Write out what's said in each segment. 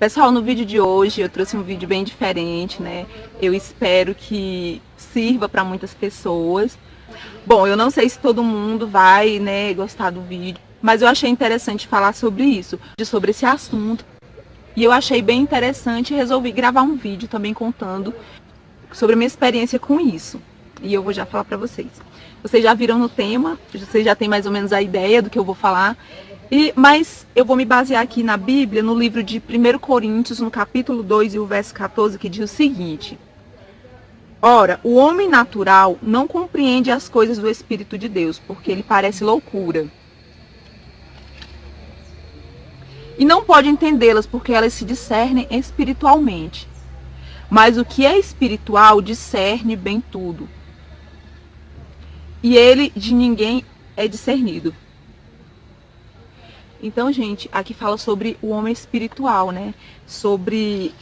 Pessoal, no vídeo de hoje eu trouxe um vídeo bem diferente, né? Eu espero que sirva para muitas pessoas. Bom, eu não sei se todo mundo vai, né, gostar do vídeo, mas eu achei interessante falar sobre isso, sobre esse assunto. E eu achei bem interessante e resolvi gravar um vídeo também contando sobre a minha experiência com isso. E eu vou já falar para vocês. Vocês já viram no tema, vocês já têm mais ou menos a ideia do que eu vou falar. Mas eu vou me basear aqui na Bíblia, no livro de 1 Coríntios, no capítulo 2 e o verso 14, que diz o seguinte: Ora, o homem natural não compreende as coisas do Espírito de Deus, porque ele parece loucura. E não pode entendê-las, porque elas se discernem espiritualmente. Mas o que é espiritual discerne bem tudo. E ele de ninguém é discernido. Então, gente, aqui fala sobre o homem espiritual, né? Sobre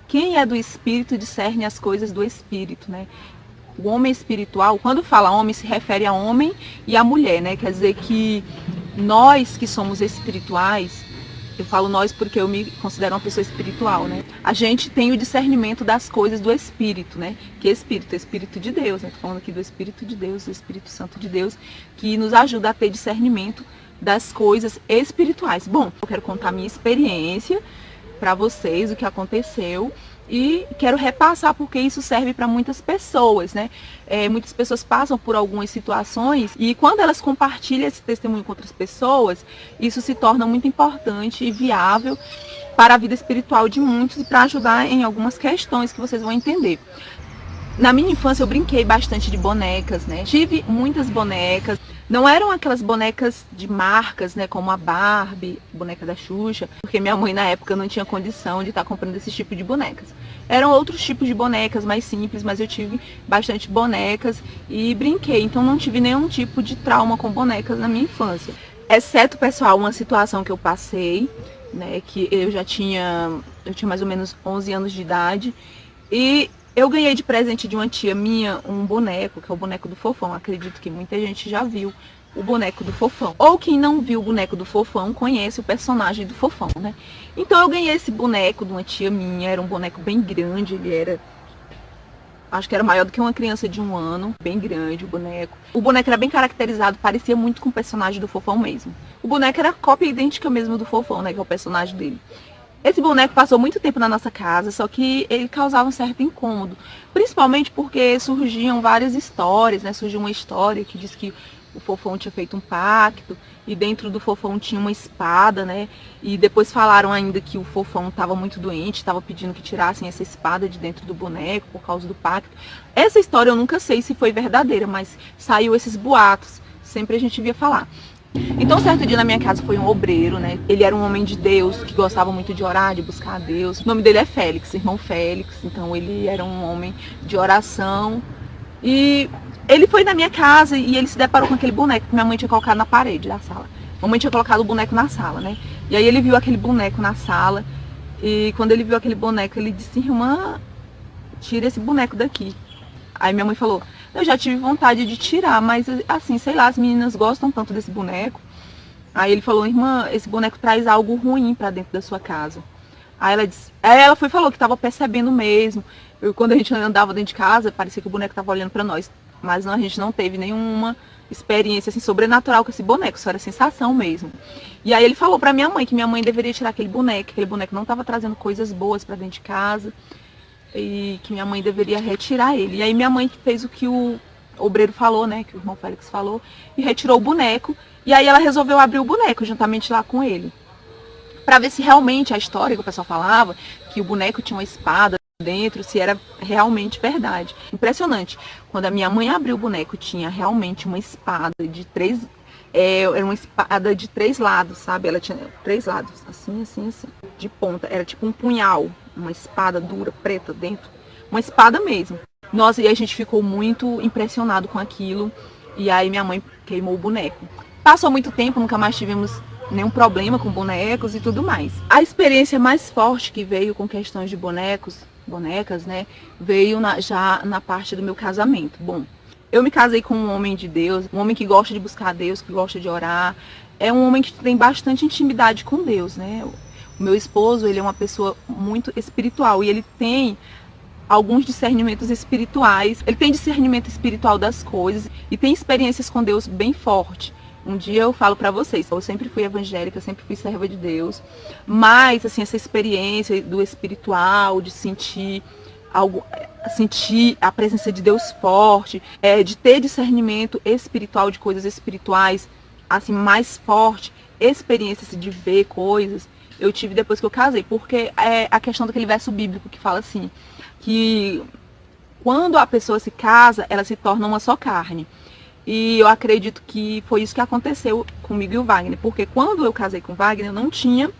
quem é do Espírito discerne as coisas do Espírito, né? O homem espiritual, quando fala homem, se refere a homem e a mulher, né? Quer dizer que nós que somos espirituais, eu falo nós porque eu me considero uma pessoa espiritual, né? A gente tem o discernimento das coisas do Espírito, né? Que Espírito? Espírito de Deus, né? Tô falando aqui do Espírito de Deus, do Espírito Santo de Deus, que nos ajuda a ter discernimento das coisas espirituais. Bom, eu quero contar a minha experiência para vocês, o que aconteceu, e quero repassar porque isso serve para muitas pessoas, né? Muitas pessoas passam por algumas situações e quando elas compartilham esse testemunho com outras pessoas, isso se torna muito importante e viável para a vida espiritual de muitos e para ajudar em algumas questões que vocês vão entender. Na minha infância eu brinquei bastante de bonecas, né? Tive muitas bonecas. Não eram aquelas bonecas de marcas, né, como a Barbie, boneca da Xuxa, porque minha mãe na época não tinha condição de estar comprando esse tipo de bonecas. Eram outros tipos de bonecas mais simples, mas eu tive bastante bonecas e brinquei, então não tive nenhum tipo de trauma com bonecas na minha infância. Exceto, pessoal, uma situação que eu passei, né, que eu tinha mais ou menos 11 anos de idade e eu ganhei de presente de uma tia minha um boneco, que é o boneco do Fofão. Acredito que muita gente já viu o boneco do Fofão. Ou quem não viu o boneco do Fofão, conhece o personagem do Fofão, né? Então eu ganhei esse boneco de uma tia minha, era um boneco bem grande, ele era... Acho que era maior do que uma criança de 1 ano, bem grande o boneco. O boneco era bem caracterizado, parecia muito com o personagem do Fofão mesmo. O boneco era a cópia idêntica mesmo do Fofão, né, que é o personagem dele. Esse boneco passou muito tempo na nossa casa, só que ele causava um certo incômodo. Principalmente porque surgiam várias histórias, né? Surgiu uma história que diz que o Fofão tinha feito um pacto e dentro do Fofão tinha uma espada, né? E depois falaram ainda que o Fofão estava muito doente, estava pedindo que tirassem essa espada de dentro do boneco por causa do pacto. Essa história eu nunca sei se foi verdadeira, mas saiu esses boatos. Sempre a gente via falar. Então, certo dia na minha casa foi um obreiro, né? Ele era um homem de Deus, que gostava muito de orar, de buscar a Deus. O nome dele é Félix, irmão Félix. Então, ele era um homem de oração. E ele foi na minha casa e ele se deparou com aquele boneco que minha mãe tinha colocado na parede da sala. Mamãe tinha colocado o boneco na sala, né? E aí ele viu aquele boneco na sala. E quando ele viu aquele boneco, ele disse: irmã, tira esse boneco daqui. Aí minha mãe falou: eu já tive vontade de tirar, mas assim, sei lá, as meninas gostam tanto desse boneco. Aí ele falou: irmã, esse boneco traz algo ruim pra dentro da sua casa. Aí ela foi e falou que tava percebendo mesmo. Quando a gente andava dentro de casa, parecia que o boneco tava olhando pra nós. Mas não, a gente não teve nenhuma experiência assim, sobrenatural com esse boneco, só era sensação mesmo. E aí ele falou pra minha mãe que minha mãe deveria tirar aquele boneco não tava trazendo coisas boas pra dentro de casa. E que minha mãe deveria retirar ele. E aí minha mãe fez o que o obreiro falou, né, que o irmão Félix falou, e retirou o boneco. E aí ela resolveu abrir o boneco juntamente lá com ele, para ver se realmente a história que o pessoal falava, que o boneco tinha uma espada dentro, se era realmente verdade. Impressionante. Quando a minha mãe abriu o boneco, tinha realmente uma espada de 3... era uma espada de 3 lados, sabe? Ela tinha 3 lados, assim, assim, assim, de ponta. Era tipo um punhal, uma espada dura, preta dentro. Uma espada mesmo. Nossa, e a gente ficou muito impressionado com aquilo. E aí minha mãe queimou o boneco. Passou muito tempo, nunca mais tivemos nenhum problema com bonecos e tudo mais. A experiência mais forte que veio com questões de bonecas, né? Veio já na parte do meu casamento. Bom, eu me casei com um homem de Deus, um homem que gosta de buscar a Deus, que gosta de orar. É um homem que tem bastante intimidade com Deus, né? O meu esposo, ele é uma pessoa muito espiritual e ele tem alguns discernimentos espirituais. Ele tem discernimento espiritual das coisas e tem experiências com Deus bem forte. Um dia eu falo pra vocês, eu sempre fui evangélica, eu sempre fui serva de Deus, mas assim, essa experiência do espiritual, de sentir algo, sentir a presença de Deus forte, de ter discernimento espiritual de coisas espirituais, assim, mais forte, experiência de ver coisas, eu tive depois que eu casei, porque é a questão daquele verso bíblico que fala assim, que quando a pessoa se casa, ela se torna uma só carne. E eu acredito que foi isso que aconteceu comigo e o Wagner, porque quando eu casei com o Wagner, eu não tinha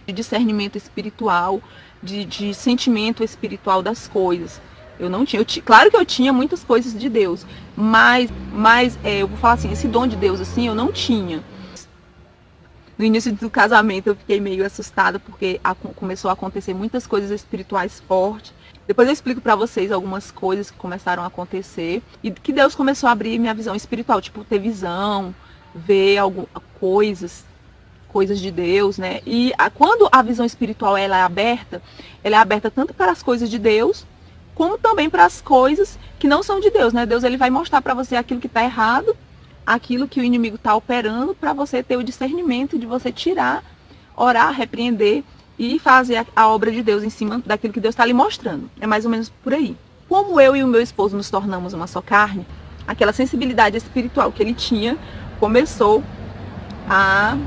de discernimento espiritual, de sentimento espiritual das coisas. Eu não tinha. Claro que eu tinha muitas coisas de Deus, mas eu vou falar assim, esse dom de Deus assim, eu não tinha. No início do casamento eu fiquei meio assustada, porque começou a acontecer muitas coisas espirituais fortes. Depois eu explico pra vocês algumas coisas que começaram a acontecer e que Deus começou a abrir minha visão espiritual, tipo ter visão, ver coisas de Deus, né? E quando a visão espiritual ela é aberta tanto para as coisas de Deus, como também para as coisas que não são de Deus, né? Deus ele vai mostrar para você aquilo que está errado, aquilo que o inimigo está operando, para você ter o discernimento de você tirar, orar, repreender e fazer a obra de Deus em cima daquilo que Deus está lhe mostrando. É mais ou menos por aí. Como eu e o meu esposo nos tornamos uma só carne, aquela sensibilidade espiritual que ele tinha começou a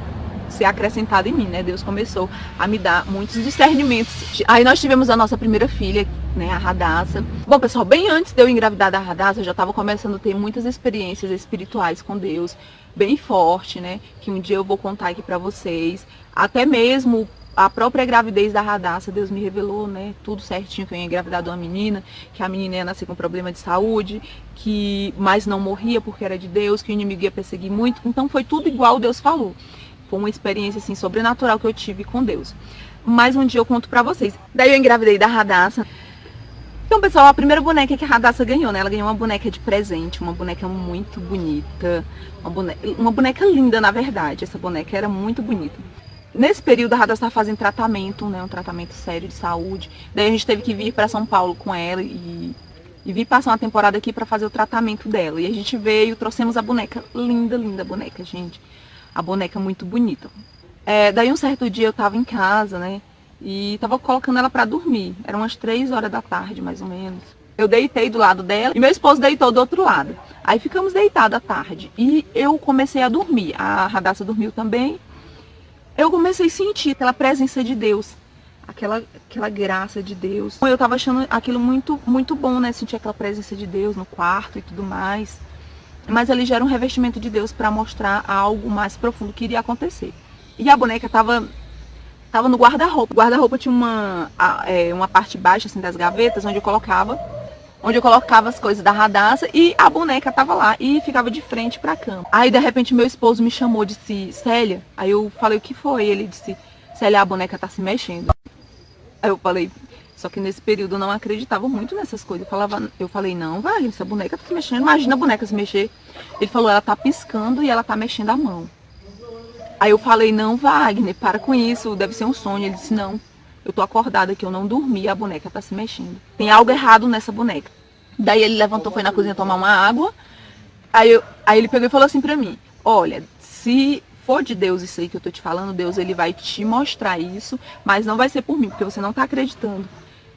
ser acrescentada em mim, né? Deus começou a me dar muitos discernimentos. Aí nós tivemos a nossa primeira filha, né? A Radassa. Bom, pessoal, bem antes de eu engravidar da Radassa, eu já estava começando a ter muitas experiências espirituais com Deus, bem forte, né? Que um dia eu vou contar aqui para vocês. Até mesmo a própria gravidez da Radassa, Deus me revelou, né, tudo certinho, que eu ia engravidar de uma menina, que a menina ia nascer com problema de saúde, mas não morria porque era de Deus, que o inimigo ia perseguir muito. Então foi tudo igual Deus falou. Foi uma experiência assim sobrenatural que eu tive com Deus. Mas um dia eu conto pra vocês. Daí eu engravidei da Radassa. Então, pessoal, a primeira boneca que a Radassa ganhou, né? Ela ganhou uma boneca de presente, uma boneca muito bonita, uma boneca linda, na verdade. Essa boneca era muito bonita. Nesse período, a Radassa estava fazendo tratamento, né? Um tratamento sério de saúde. Daí a gente teve que vir para São Paulo com ela e vir passar uma temporada aqui para fazer o tratamento dela. E a gente veio, trouxemos a boneca, linda, linda boneca, gente. A boneca muito bonita. Daí um certo dia eu tava em casa, né? E tava colocando ela pra dormir. Eram umas 3 horas da tarde, mais ou menos. Eu deitei do lado dela e meu esposo deitou do outro lado. Aí ficamos deitados à tarde. E eu comecei a dormir. A Radassa dormiu também. Eu comecei a sentir aquela presença de Deus. Aquela graça de Deus. Eu tava achando aquilo muito, muito bom, né? Sentir aquela presença de Deus no quarto e tudo mais. Mas ali já era um revestimento de Deus para mostrar algo mais profundo que iria acontecer. E a boneca tava no guarda-roupa. O guarda-roupa tinha uma parte baixa assim, das gavetas, onde eu colocava as coisas da Radassa, e a boneca tava lá e ficava de frente para a cama. Aí de repente meu esposo me chamou, disse: Célia. Aí eu falei: o que foi? Ele disse: Célia, a boneca tá se mexendo. Aí eu falei, só que nesse período eu não acreditava muito nessas coisas. Eu falei, não, vai, essa boneca tá se mexendo. Imagina a boneca se mexer. Ele falou, ela tá piscando e ela tá mexendo a mão. Aí eu falei, não, Wagner, para com isso, deve ser um sonho. Ele disse, não, eu tô acordada que eu não dormi, a boneca tá se mexendo. Tem algo errado nessa boneca. Daí ele levantou, foi na cozinha tomar uma água. Aí ele pegou e falou assim pra mim, olha, se for de Deus isso aí que eu tô te falando, Deus ele vai te mostrar isso, mas não vai ser por mim, porque você não tá acreditando.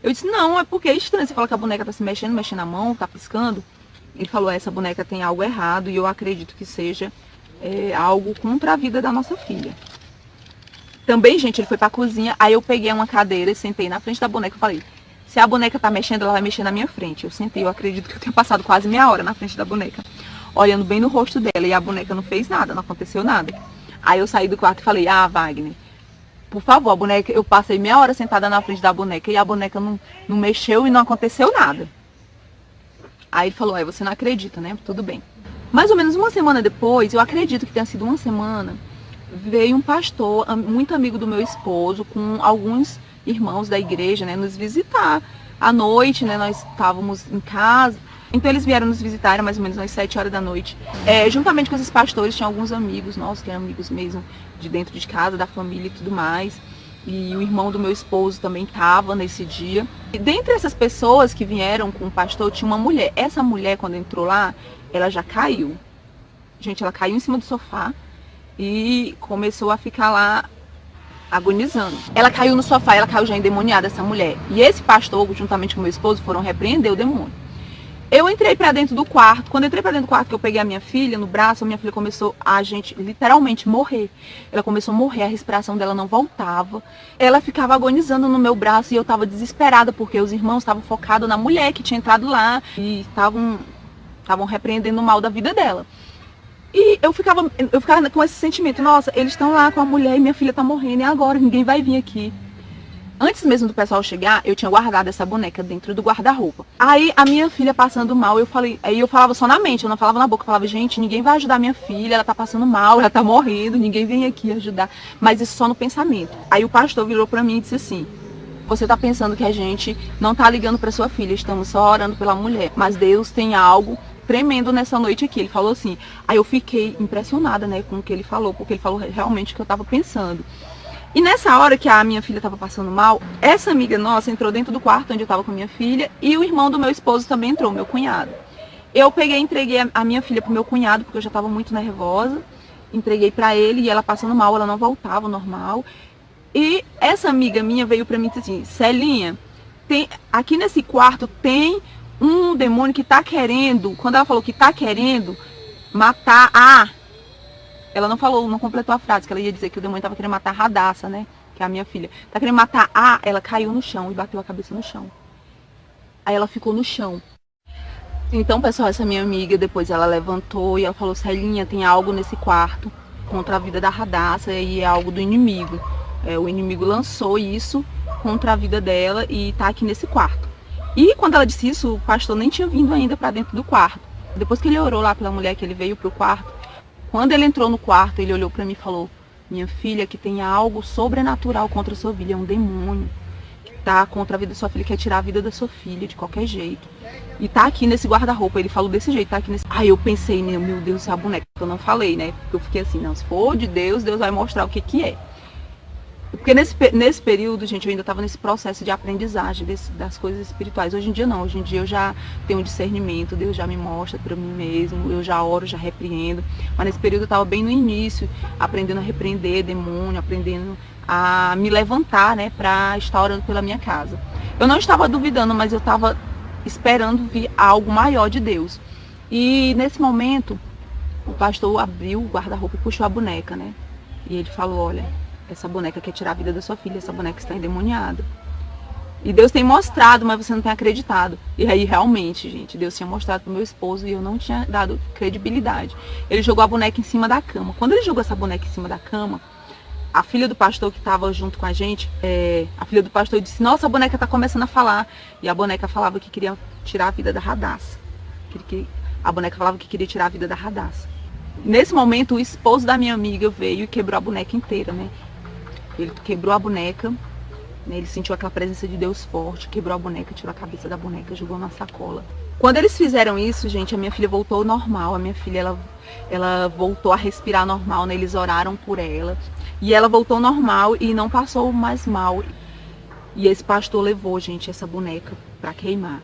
Eu disse, não, é porque é estranho, você fala que a boneca tá se mexendo a mão, tá piscando. Ele falou, essa boneca tem algo errado e eu acredito que seja algo contra a vida da nossa filha. Também, gente, ele foi pra cozinha, aí eu peguei uma cadeira e sentei na frente da boneca e falei, se a boneca tá mexendo, ela vai mexer na minha frente. Eu sentei, eu acredito que eu tenha passado quase meia hora na frente da boneca, olhando bem no rosto dela, e a boneca não fez nada, não aconteceu nada. Aí eu saí do quarto e falei, Wagner, por favor, a boneca, eu passei meia hora sentada na frente da boneca e a boneca não mexeu e não aconteceu nada. Aí ele falou, você não acredita, né? Tudo bem. Mais ou menos uma semana depois, eu acredito que tenha sido uma semana, veio um pastor, muito amigo do meu esposo, com alguns irmãos da igreja, né, nos visitar. À noite, né, nós estávamos em casa, então eles vieram nos visitar, era mais ou menos às 7 horas da noite. Juntamente com esses pastores, tinha alguns amigos nossos, que eram amigos mesmo de dentro de casa, da família e tudo mais. e o irmão do meu esposo também estava nesse dia. E dentre essas pessoas que vieram com o pastor, tinha uma mulher. Essa mulher, quando entrou lá, ela já caiu. Gente, ela caiu em cima do sofá e começou a ficar lá agonizando. Ela caiu no sofá, ela caiu já endemoniada, essa mulher. E esse pastor, juntamente com meu esposo, foram repreender o demônio. Eu entrei pra dentro do quarto. Quando eu entrei pra dentro do quarto, que eu peguei a minha filha no braço, a minha filha começou a, gente, literalmente morrer. Ela começou a morrer, a respiração dela não voltava. Ela ficava agonizando no meu braço e eu tava desesperada, porque os irmãos estavam focados na mulher que tinha entrado lá e estavam repreendendo o mal da vida dela. E eu ficava com esse sentimento, nossa, eles estão lá com a mulher e minha filha tá morrendo, e agora? Ninguém vai vir aqui. Antes mesmo do pessoal chegar, eu tinha guardado essa boneca dentro do guarda-roupa. Aí a minha filha passando mal, eu falava só na mente, eu não falava na boca. Eu falava, gente, ninguém vai ajudar minha filha, ela tá passando mal, ela tá morrendo, ninguém vem aqui ajudar. Mas isso só no pensamento. Aí o pastor virou pra mim e disse assim: você tá pensando que a gente não tá ligando pra sua filha, estamos só orando pela mulher. Mas Deus tem algo tremendo nessa noite aqui. Ele falou assim. Aí eu fiquei impressionada, né, com o que ele falou, porque ele falou realmente o que eu tava pensando. E nessa hora que a minha filha estava passando mal, essa amiga nossa entrou dentro do quarto onde eu estava com a minha filha e o irmão do meu esposo também entrou, meu cunhado. Eu peguei e entreguei a minha filha pro meu cunhado, porque eu já estava muito nervosa. Entreguei para ele e ela passando mal, ela não voltava ao normal. E essa amiga minha veio para mim e disse assim: Celinha, aqui nesse quarto tem um demônio que tá querendo, quando ela falou que tá querendo matar ela não falou, não completou a frase, que ela ia dizer que o demônio estava querendo matar a Radassa, né? Que é a minha filha. Tá querendo matar ela caiu no chão e bateu a cabeça no chão. Aí ela ficou no chão. Então, pessoal, essa minha amiga, depois ela levantou e ela falou: Celinha, tem algo nesse quarto contra a vida da Radassa e é algo do inimigo. O inimigo lançou isso contra a vida dela e tá aqui nesse quarto. E quando ela disse isso, o pastor nem tinha vindo ainda para dentro do quarto. Depois que ele orou lá pela mulher, que ele veio pro quarto, quando ele entrou no quarto, ele olhou para mim e falou: minha filha, que tem algo sobrenatural contra a sua filha, é um demônio que tá contra a vida da sua filha, quer tirar a vida da sua filha de qualquer jeito. E tá aqui nesse guarda-roupa. Ele falou desse jeito, tá aqui nesse... Aí eu pensei, meu Deus, essa boneca, eu não falei, né? Porque eu fiquei assim, não, se for de Deus, Deus vai mostrar o que que é. Porque nesse período, gente, eu ainda estava nesse processo de aprendizagem das coisas espirituais. Hoje em dia não, hoje em dia eu já tenho um discernimento, Deus já me mostra para mim mesmo, eu já oro, já repreendo. Mas nesse período eu estava bem no início, aprendendo a repreender demônio, aprendendo a me levantar, né, para estar orando pela minha casa. Eu não estava duvidando, mas eu estava esperando vir algo maior de Deus. E nesse momento, o pastor abriu o guarda-roupa e puxou a boneca, né? E ele falou: olha, essa boneca quer tirar a vida da sua filha, essa boneca está endemoniada. E Deus tem mostrado, mas você não tem acreditado. E aí, realmente, gente, Deus tinha mostrado pro meu esposo e eu não tinha dado credibilidade. Ele jogou a boneca em cima da cama. Quando ele jogou essa boneca em cima da cama, a filha do pastor que estava junto com a gente, a filha do pastor disse: nossa, a boneca está começando a falar. E a boneca falava que queria tirar a vida da Radassa. A boneca falava que queria tirar a vida da Radassa. Nesse momento, o esposo da minha amiga veio e quebrou a boneca inteira, né? Ele quebrou a boneca, né? Ele sentiu aquela presença de Deus forte, quebrou a boneca, tirou a cabeça da boneca, jogou na sacola. Quando eles fizeram isso, gente, a minha filha voltou ao normal. A minha filha, ela voltou a respirar normal, né? Eles oraram por ela. E ela voltou normal e não passou mais mal. E esse pastor levou, gente, essa boneca para queimar.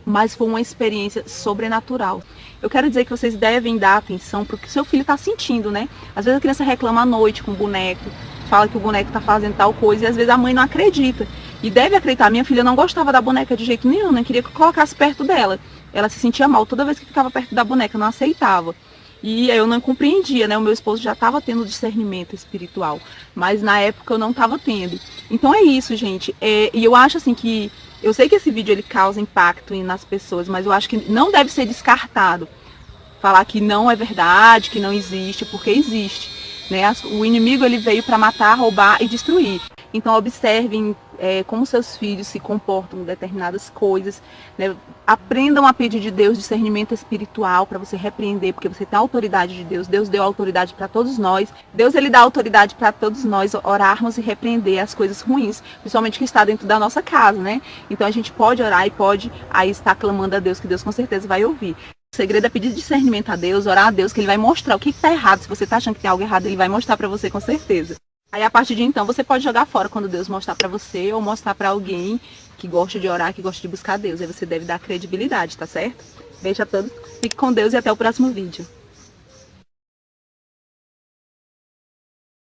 Mas foi uma experiência sobrenatural. Eu quero dizer que vocês devem dar atenção para o que o seu filho está sentindo, né? Às vezes a criança reclama à noite com o boneco, fala que o boneco está fazendo tal coisa, e às vezes a mãe não acredita. E deve acreditar. Minha filha não gostava da boneca de jeito nenhum, não queria que eu colocasse perto dela. Ela se sentia mal toda vez que ficava perto da boneca, não aceitava. E eu não compreendia, né? O meu esposo já estava tendo discernimento espiritual, mas na época eu não estava tendo. Então é isso, gente. E eu acho assim que... Eu sei que esse vídeo ele causa impacto nas pessoas, mas eu acho que não deve ser descartado. Falar que não é verdade, que não existe, porque existe, né? O inimigo ele veio para matar, roubar e destruir. Então observem como seus filhos se comportam em determinadas coisas, né? Aprendam a pedir de Deus discernimento espiritual para você repreender, porque você tem a autoridade de Deus. Deus deu autoridade para todos nós. Deus ele dá autoridade para todos nós orarmos e repreender as coisas ruins, principalmente que está dentro da nossa casa, né? Então a gente pode orar e pode aí estar clamando a Deus, que Deus com certeza vai ouvir. O segredo é pedir discernimento a Deus, orar a Deus, que Ele vai mostrar o que está errado. Se você está achando que tem algo errado, Ele vai mostrar para você com certeza. Aí a partir de então você pode jogar fora quando Deus mostrar para você ou mostrar para alguém que gosta de orar, que gosta de buscar Deus. Aí você deve dar credibilidade, tá certo? Beijo a todos, fique com Deus e até o próximo vídeo.